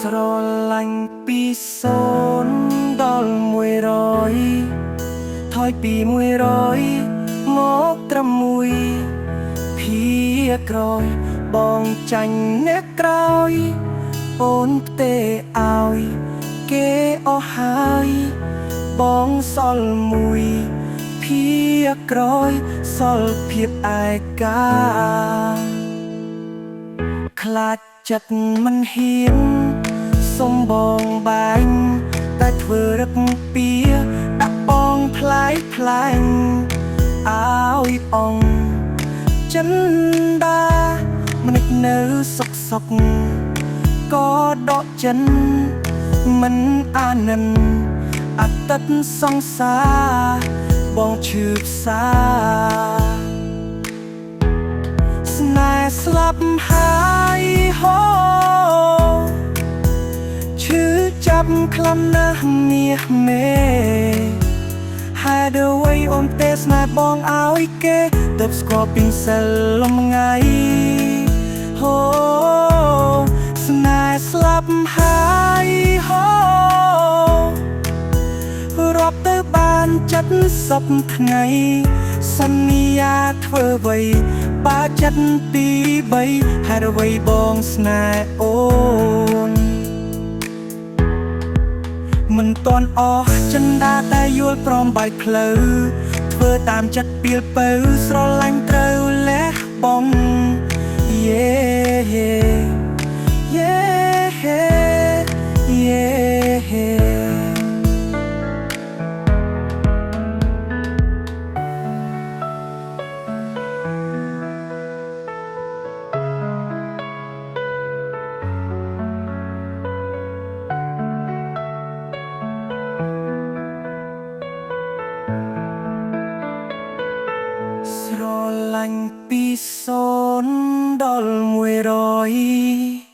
ស្រឡាញ់ពី0ដល់100ថយពី100មកត្រឹម1ភាក្រោយបងចាញ់អ្នកក្រោយអូនផ្ទេឲ្យគេអស់ហើយបងសល់1ភាក្រោយសល់ភាពឯកាខ្លាចចិត្តមិនហ៊ានសុំបងបាញ់តែធ្វើរឹកពីដាក់បងផ្លែកផ្លែងឲ្យអង្គចិនដាមិននៅសុកសុកក៏ដកចិនមិនអានិនអតីតសង្សារបងឈឺផ្សាស្នេហ៍ស្លាប់ហើយហូឈឺចាប់ខ្លាំងណាស់មាសមេហេតុអ្វីអូនទេស្នេហ៍បងឲ្យគេទើបស្គាល់ពីសិលលំថ្ងៃហូស្នេហ៍ស្លាប់ហើយហូរាប់ទៅបាន70ថ្ងៃសន្យាធ្វើអ្វីបើចិត្តទី3ហេតុអ្វីបងស្នេហ៍អូនមិនតន់អស់ចិនដាតែយល់ព្រមបែកផ្លូវធ្វើតាមចិត្តពីលពៅស្រឡាញ់ត្រូវលះបង់យេយេយេយេស្រឡាញ់ពី0ដល់100